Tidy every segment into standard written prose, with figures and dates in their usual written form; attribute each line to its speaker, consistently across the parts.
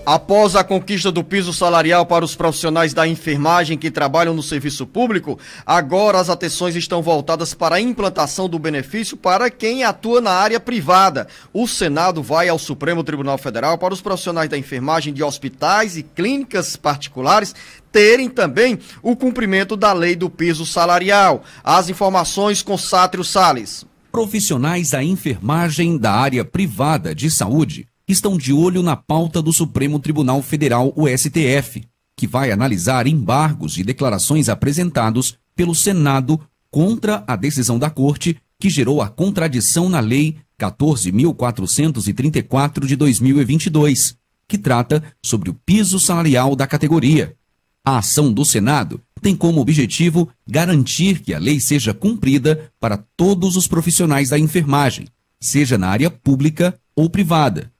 Speaker 1: Após a conquista do piso salarial para os profissionais da enfermagem que trabalham no serviço público, agora as atenções estão voltadas para a implantação do benefício para quem atua na área privada. O Senado vai ao Supremo Tribunal Federal para os profissionais da enfermagem de hospitais e clínicas particulares terem também o cumprimento da lei do piso salarial. As informações com Sátiro Salles.
Speaker 2: Profissionais da enfermagem da área privada de saúde estão de olho na pauta do Supremo Tribunal Federal, o STF, que vai analisar embargos e declarações apresentados pelo Senado contra a decisão da Corte que gerou a contradição na Lei 14.434 de 2022, que trata sobre o piso salarial da categoria. A ação do Senado tem como objetivo garantir que a lei seja cumprida para todos os profissionais da enfermagem, seja na área pública ou privada.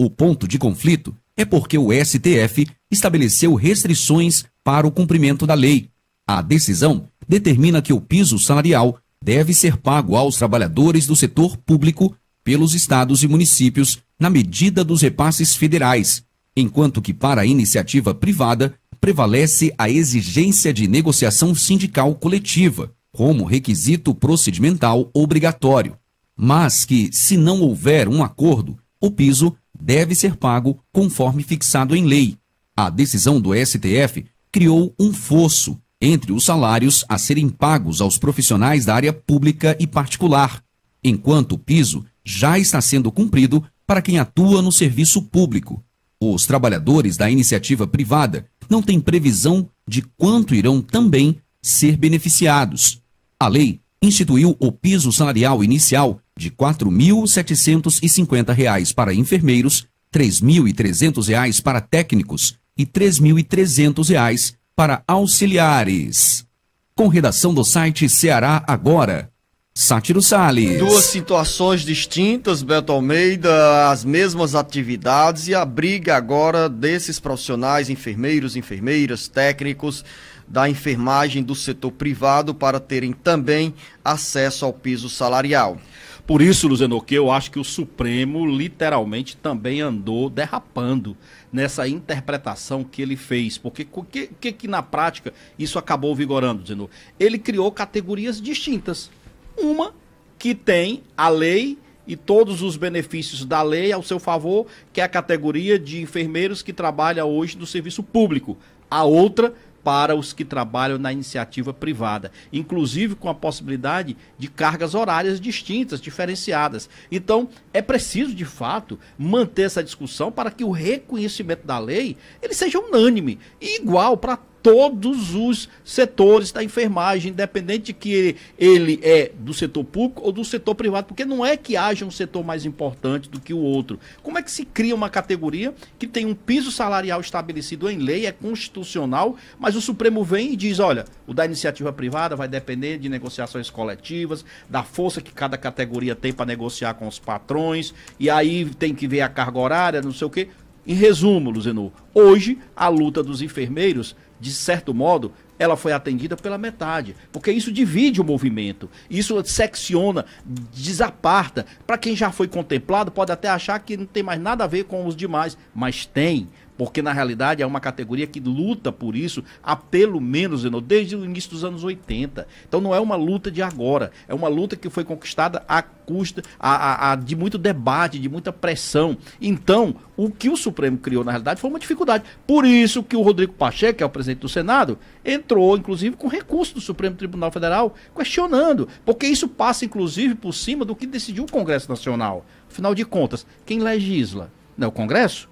Speaker 2: O ponto de conflito é porque o STF estabeleceu restrições para o cumprimento da lei. A decisão determina que o piso salarial deve ser pago aos trabalhadores do setor público pelos estados e municípios na medida dos repasses federais, enquanto que para a iniciativa privada prevalece a exigência de negociação sindical coletiva, como requisito procedimental obrigatório, mas que, se não houver um acordo, o piso deve ser pago conforme fixado em lei. A decisão do STF criou um fosso entre os salários a serem pagos aos profissionais da área pública e particular, enquanto o piso já está sendo cumprido para quem atua no serviço público. Os trabalhadores da iniciativa privada não têm previsão de quanto irão também ser beneficiados. A lei instituiu o piso salarial inicial de R$ 4.750 para enfermeiros, R$ 3.300 para técnicos e R$ 3.300 para auxiliares. Com redação do site Ceará Agora, Sátiro Salles.
Speaker 1: Duas situações distintas, Beto Almeida, as mesmas atividades e a briga agora desses profissionais, enfermeiros, enfermeiras, técnicos da enfermagem do setor privado para terem também acesso ao piso salarial.
Speaker 3: Por isso, Luzenor, que eu acho que o Supremo literalmente também andou derrapando nessa interpretação que ele fez. Porque que na prática isso acabou vigorando, Luzenor? Ele criou categorias distintas. Uma que tem a lei e todos os benefícios da lei ao seu favor, que é a categoria de enfermeiros que trabalham hoje no serviço público. A outra para os que trabalham na iniciativa privada, inclusive com a possibilidade de cargas horárias distintas, diferenciadas. Então, é preciso, de fato, manter essa discussão para que o reconhecimento da lei ele seja unânime e igual para todos os setores da enfermagem, independente de que ele é do setor público ou do setor privado, porque não é que haja um setor mais importante do que o outro. Como é que se cria uma categoria que tem um piso salarial estabelecido em lei, é constitucional, mas o Supremo vem e diz, olha, o da iniciativa privada vai depender de negociações coletivas, da força que cada categoria tem para negociar com os patrões, e aí tem que ver a carga horária, não sei o quê. Em resumo, Luzenor, hoje a luta dos enfermeiros, de certo modo, ela foi atendida pela metade, porque isso divide o movimento, isso secciona, desaparta. Para quem já foi contemplado, pode até achar que não tem mais nada a ver com os demais, mas tem, porque na realidade é uma categoria que luta por isso há pelo menos, desde o início dos anos 80. Então não é uma luta de agora, é uma luta que foi conquistada à custa de muito debate, de muita pressão. Então, o que o Supremo criou na realidade foi uma dificuldade. Por isso que o Rodrigo Pacheco, que é o presidente do Senado, entrou inclusive com recurso do Supremo Tribunal Federal, questionando, porque isso passa inclusive por cima do que decidiu o Congresso Nacional. Afinal de contas, quem legisla? Não é o Congresso?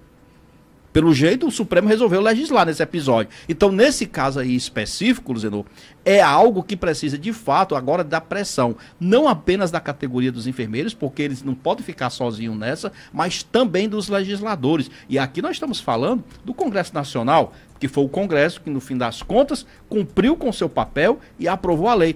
Speaker 3: Pelo jeito, o Supremo resolveu legislar nesse episódio. Então, nesse caso aí específico, Luzenor, é algo que precisa, de fato, agora da pressão. Não apenas da categoria dos enfermeiros, porque eles não podem ficar sozinhos nessa, mas também dos legisladores. E aqui nós estamos falando do Congresso Nacional, que foi o Congresso que, no fim das contas, cumpriu com seu papel e aprovou a lei.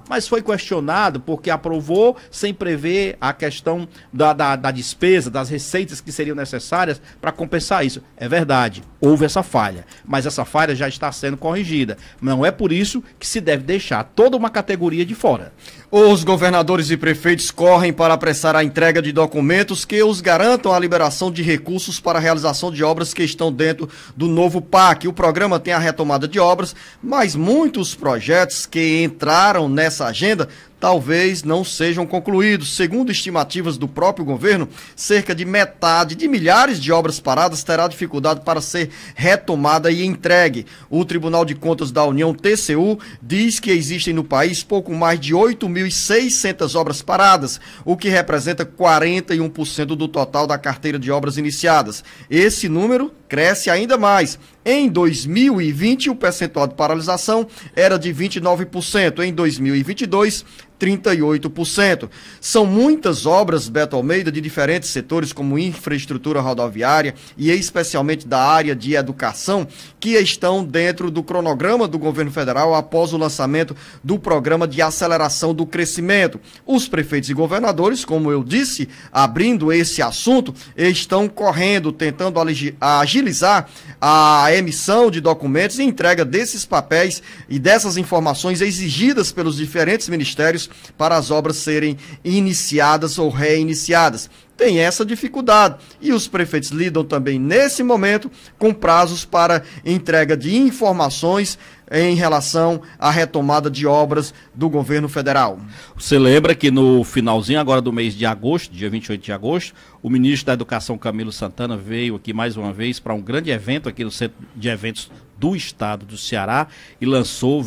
Speaker 3: Mas foi questionado porque aprovou sem prever a questão da despesa, das receitas que seriam necessárias para compensar isso. É verdade, houve essa falha, mas essa falha já está sendo corrigida. Não é por isso que se deve deixar toda uma categoria de fora.
Speaker 1: Os governadores e prefeitos correm para apressar a entrega de documentos que os garantam a liberação de recursos para a realização de obras que estão dentro do novo PAC. O programa tem a retomada de obras, mas muitos projetos que entraram nessa agenda talvez não sejam concluídos. Segundo estimativas do próprio governo, cerca de metade de milhares de obras paradas terá dificuldade para ser retomada e entregue. O Tribunal de Contas da União, TCU, diz que existem no país pouco mais de 8.600 obras paradas, o que representa 41% do total da carteira de obras iniciadas. Esse número cresce ainda mais. Em 2020, o percentual de paralisação era de 29%. Em 2022, 38%. São muitas obras, Beto Almeida, de diferentes setores, como infraestrutura rodoviária e especialmente da área de educação, que estão dentro do cronograma do governo federal após o lançamento do programa de aceleração do crescimento. Os prefeitos e governadores, como eu disse, abrindo esse assunto, estão correndo, tentando agilizar a emissão de documentos e entrega desses papéis e dessas informações exigidas pelos diferentes ministérios para as obras serem iniciadas ou reiniciadas. Tem essa dificuldade e os prefeitos lidam também nesse momento com prazos para entrega de informações em relação à retomada de obras do governo federal.
Speaker 3: Você lembra que no finalzinho agora do mês de agosto, dia 28 de agosto, o ministro da Educação, Camilo Santana, veio aqui mais uma vez para um grande evento aqui no Centro de Eventos do Estado do Ceará e lançou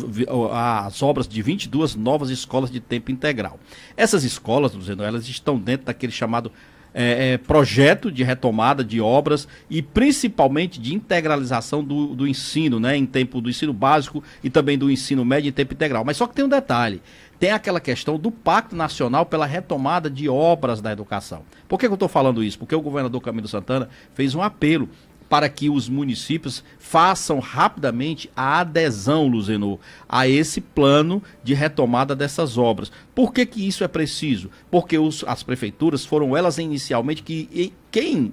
Speaker 3: as obras de 22 novas escolas de tempo integral. Essas escolas, elas estão dentro daquele chamado projeto de retomada de obras e principalmente de integralização do ensino, né, em tempo do ensino básico e também do ensino médio em tempo integral. Mas só que tem um detalhe, tem aquela questão do Pacto Nacional pela retomada de obras da educação. Por que eu estou falando isso? Porque o governador Camilo Santana fez um apelo para que os municípios façam rapidamente a adesão, Luzenor, a esse plano de retomada dessas obras. Por que isso é preciso? Porque as prefeituras foram elas inicialmente quem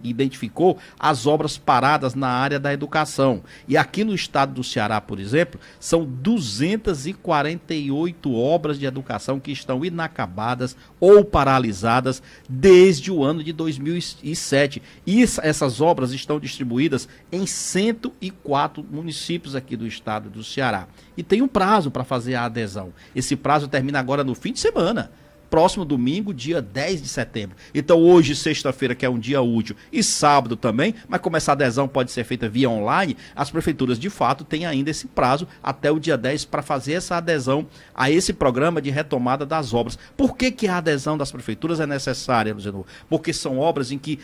Speaker 3: identificou as obras paradas na área da educação. E aqui no estado do Ceará, por exemplo, são 248 obras de educação que estão inacabadas ou paralisadas desde o ano de 2007. E essas obras estão distribuídas em 104 municípios aqui do estado do Ceará. E tem um prazo para fazer a adesão. Esse prazo termina agora no fim de semana. Próximo domingo, dia 10 de setembro. Então hoje, sexta-feira, que é um dia útil, e sábado também, mas como essa adesão pode ser feita via online, as prefeituras de fato têm ainda esse prazo até o dia 10 para fazer essa adesão a esse programa de retomada das obras. Por que a adesão das prefeituras é necessária, Luzenor? Porque são obras em que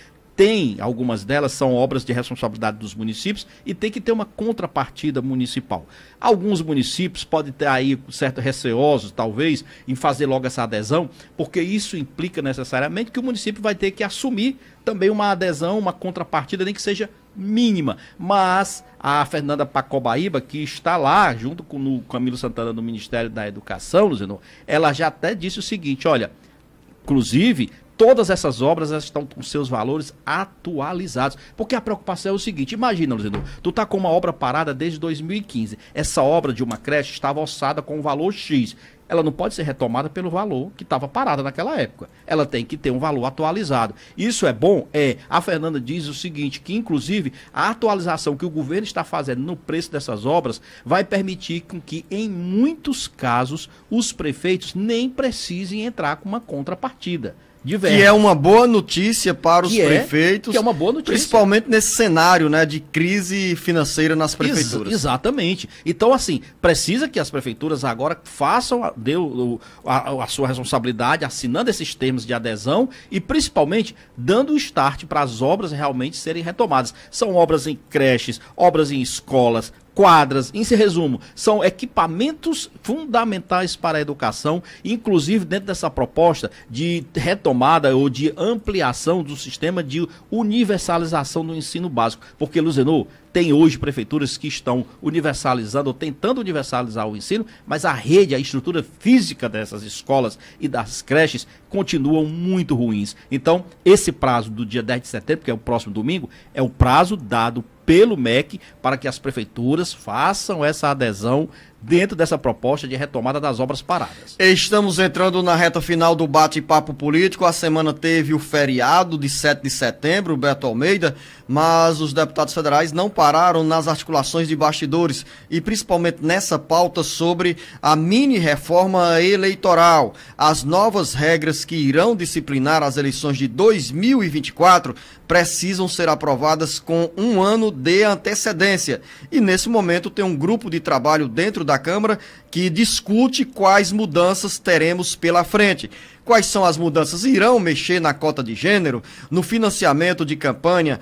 Speaker 3: algumas delas são obras de responsabilidade dos municípios e tem que ter uma contrapartida municipal. Alguns municípios podem ter aí certo receosos, talvez, em fazer logo essa adesão, porque isso implica necessariamente que o município vai ter que assumir também uma adesão, uma contrapartida, nem que seja mínima. Mas a Fernanda Pacobaíba, que está lá, junto com o Camilo Santana no Ministério da Educação, Luzenor, ela já até disse o seguinte, olha, inclusive, todas essas obras estão com seus valores atualizados. Porque a preocupação é o seguinte, imagina, Luzenor, tu tá com uma obra parada desde 2015. Essa obra de uma creche estava orçada com um valor X. Ela não pode ser retomada pelo valor que estava parada naquela época. Ela tem que ter um valor atualizado. Isso é bom? A Fernanda diz o seguinte, que inclusive a atualização que o governo está fazendo no preço dessas obras vai permitir com que, em muitos casos, os prefeitos nem precisem entrar com uma contrapartida.
Speaker 1: Que é uma boa notícia para os prefeitos,
Speaker 3: que é uma boa notícia.
Speaker 1: Principalmente nesse cenário, né, de crise financeira nas prefeituras.
Speaker 3: Exatamente. Então, assim, precisa que as prefeituras agora façam a sua responsabilidade, assinando esses termos de adesão e, principalmente, dando o start para as obras realmente serem retomadas. São obras em creches, obras em escolas, quadras, em resumo, são equipamentos fundamentais para a educação, inclusive dentro dessa proposta de retomada ou de ampliação do sistema de universalização do ensino básico. Porque, Luzenor, tem hoje prefeituras que estão universalizando ou tentando universalizar o ensino, mas a rede, a estrutura física dessas escolas e das creches continuam muito ruins. Então, esse prazo do dia 10 de setembro, que é o próximo domingo, é o prazo dado pelo MEC para que as prefeituras façam essa adesão dentro dessa proposta de retomada das obras paradas.
Speaker 1: Estamos entrando na reta final do bate-papo político. A semana teve o feriado de 7 de setembro, Beto Almeida, mas os deputados federais não pararam nas articulações de bastidores e principalmente nessa pauta sobre a mini-reforma eleitoral. As novas regras que irão disciplinar as eleições de 2024 precisam ser aprovadas com um ano de antecedência. E nesse momento tem um grupo de trabalho dentro da Câmara que discute quais mudanças teremos pela frente. Quais são as mudanças? Irão mexer na cota de gênero, no financiamento de campanha,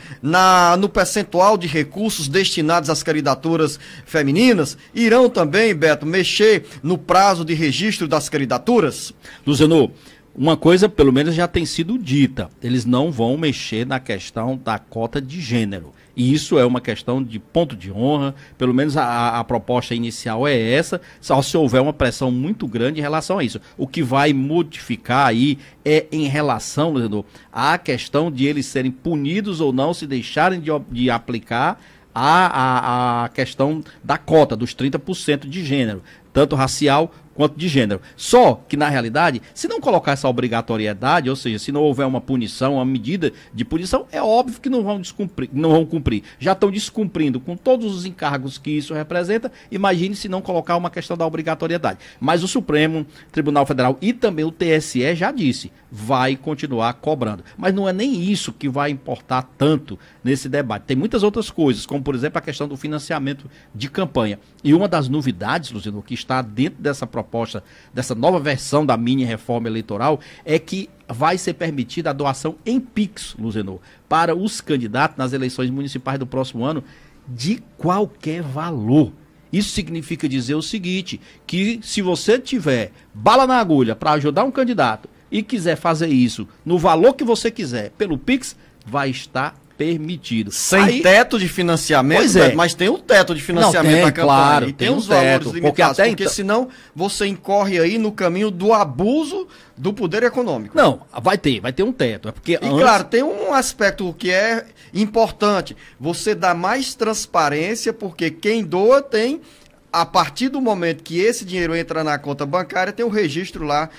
Speaker 1: no percentual de recursos destinados às candidaturas femininas? Irão também, Beto, mexer no prazo de registro das candidaturas?
Speaker 3: Luzenor, uma coisa pelo menos já tem sido dita, eles não vão mexer na questão da cota de gênero. E isso é uma questão de ponto de honra, pelo menos a proposta inicial é essa, só se houver uma pressão muito grande em relação a isso. O que vai modificar aí é em relação, Leandro, à questão de eles serem punidos ou não se deixarem de aplicar a questão da cota, dos 30% de gênero, tanto racial quanto de gênero. Só que, na realidade, se não colocar essa obrigatoriedade, ou seja, se não houver uma punição, uma medida de punição, é óbvio que não vão cumprir. Já estão descumprindo com todos os encargos que isso representa. Imagine se não colocar uma questão da obrigatoriedade. Mas o Supremo Tribunal Federal e também o TSE já disse, vai continuar cobrando. Mas não é nem isso que vai importar tanto nesse debate. Tem muitas outras coisas, como, por exemplo, a questão do financiamento de campanha. E uma das novidades, Luciano, que está dentro dessa proposta, dessa nova versão da mini-reforma eleitoral, é que vai ser permitida a doação em Pix, Luzenor, para os candidatos nas eleições municipais do próximo ano, de qualquer valor. Isso significa dizer o seguinte, que se você tiver bala na agulha para ajudar um candidato e quiser fazer isso no valor que você quiser pelo Pix, vai estar permitido.
Speaker 1: Sem teto de financiamento,
Speaker 3: pois é.
Speaker 1: Mas tem um teto de financiamento da campanha.
Speaker 3: Claro,
Speaker 1: e tem os valores limitados, porque
Speaker 3: então,
Speaker 1: senão você incorre aí no caminho do abuso do poder econômico.
Speaker 3: Não, vai ter um teto. É porque
Speaker 1: claro, tem um aspecto que é importante. Você dá mais transparência, porque quem doa tem, a partir do momento que esse dinheiro entra na conta bancária, tem um registro lá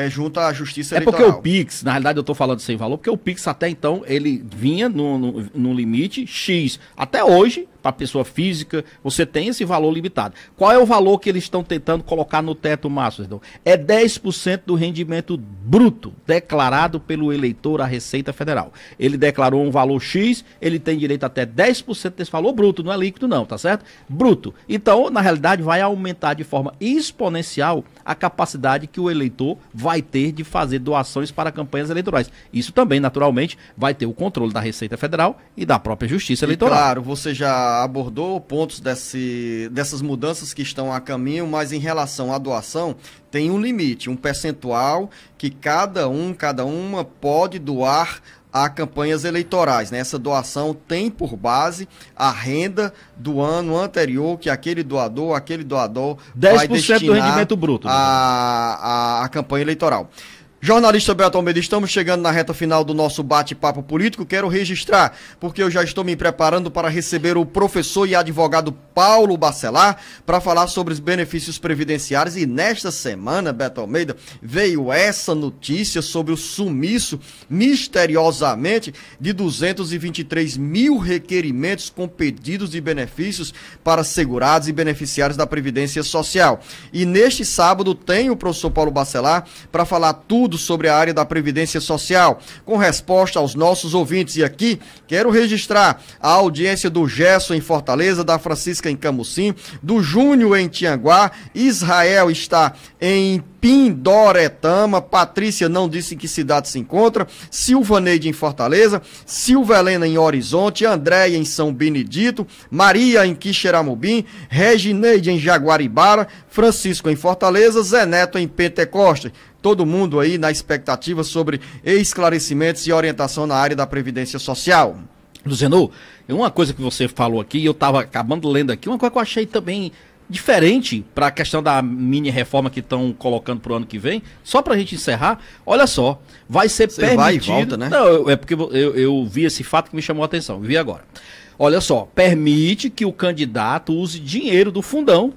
Speaker 1: junto à Justiça Eleitoral.
Speaker 3: É porque o Pix, na realidade eu estou falando sem valor, porque o Pix até então, ele vinha no limite X. Até hoje, para a pessoa física, você tem esse valor limitado. Qual é o valor que eles estão tentando colocar no teto máximo? Então, é 10% do rendimento bruto declarado pelo eleitor à Receita Federal. Ele declarou um valor X, ele tem direito até 10% desse valor bruto, não é líquido não, tá certo? Bruto. Então, na realidade, vai aumentar de forma exponencial a capacidade que o eleitor vai ter de fazer doações para campanhas eleitorais. Isso também, naturalmente, vai ter o controle da Receita Federal e da própria Justiça Eleitoral.
Speaker 1: Claro, você já abordou pontos dessas mudanças que estão a caminho, mas em relação à doação, tem um limite, um percentual que cada uma pode doar a campanhas eleitorais, né? Essa doação tem por base a renda do ano anterior que aquele doador
Speaker 3: 10%
Speaker 1: vai destinar
Speaker 3: do rendimento bruto
Speaker 1: a campanha eleitoral. Jornalista Beto Almeida, estamos chegando na reta final do nosso bate-papo político. Quero registrar, porque eu já estou me preparando para receber o professor e advogado Paulo Bacelar para falar sobre os benefícios previdenciários. E nesta semana, Beto Almeida, veio essa notícia sobre o sumiço, misteriosamente, de 223 mil requerimentos com pedidos de benefícios para segurados e beneficiários da Previdência Social. E neste sábado tem o professor Paulo Bacelar para falar tudo tudo sobre a área da Previdência Social, com resposta aos nossos ouvintes. E aqui quero registrar a audiência do Gerson em Fortaleza, da Francisca em Camucim, do Júnior em Tianguá, Israel está em Pindoretama, Patrícia não disse em que cidade se encontra, Silvaneide em Fortaleza, Silva Helena em Horizonte, Andréia em São Benedito, Maria em Quixeramobim, Regineide em Jaguaribara, Francisco em Fortaleza, Zé Neto em Pentecostes. Todo mundo aí na expectativa sobre esclarecimentos e orientação na área da Previdência Social.
Speaker 3: Luciano, uma coisa que você falou aqui, eu estava acabando lendo aqui, uma coisa que eu achei também diferente para a questão da mini reforma que estão colocando para o ano que vem, só para a gente encerrar, olha só, vai ser permitido...
Speaker 1: Vai e volta, né?
Speaker 3: Não, é porque eu vi esse fato que me chamou a atenção, vi agora. Olha só, permite que o candidato use dinheiro do fundão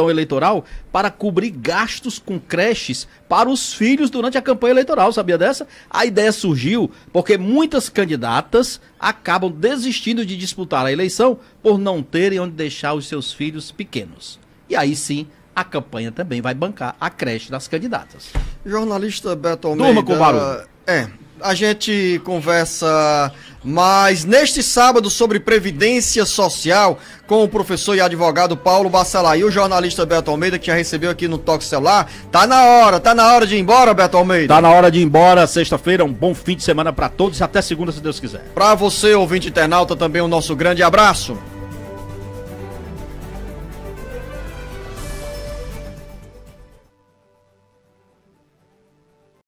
Speaker 3: eleitoral para cobrir gastos com creches para os filhos durante a campanha eleitoral, sabia dessa? A ideia surgiu porque muitas candidatas acabam desistindo de disputar a eleição por não terem onde deixar os seus filhos pequenos. E aí sim, a campanha também vai bancar a creche das candidatas.
Speaker 1: Jornalista Beto Almeida...
Speaker 3: Durma com o barulho.
Speaker 1: A gente conversa mais neste sábado sobre Previdência Social com o professor e advogado Paulo Bacelar e o jornalista Beto Almeida, que já recebeu aqui no Toque Celular. Tá na hora de ir embora, Beto Almeida.
Speaker 3: Tá na hora de ir embora, sexta-feira, um bom fim de semana para todos e até segunda, se Deus quiser.
Speaker 1: Para você, ouvinte internauta, também o nosso grande abraço.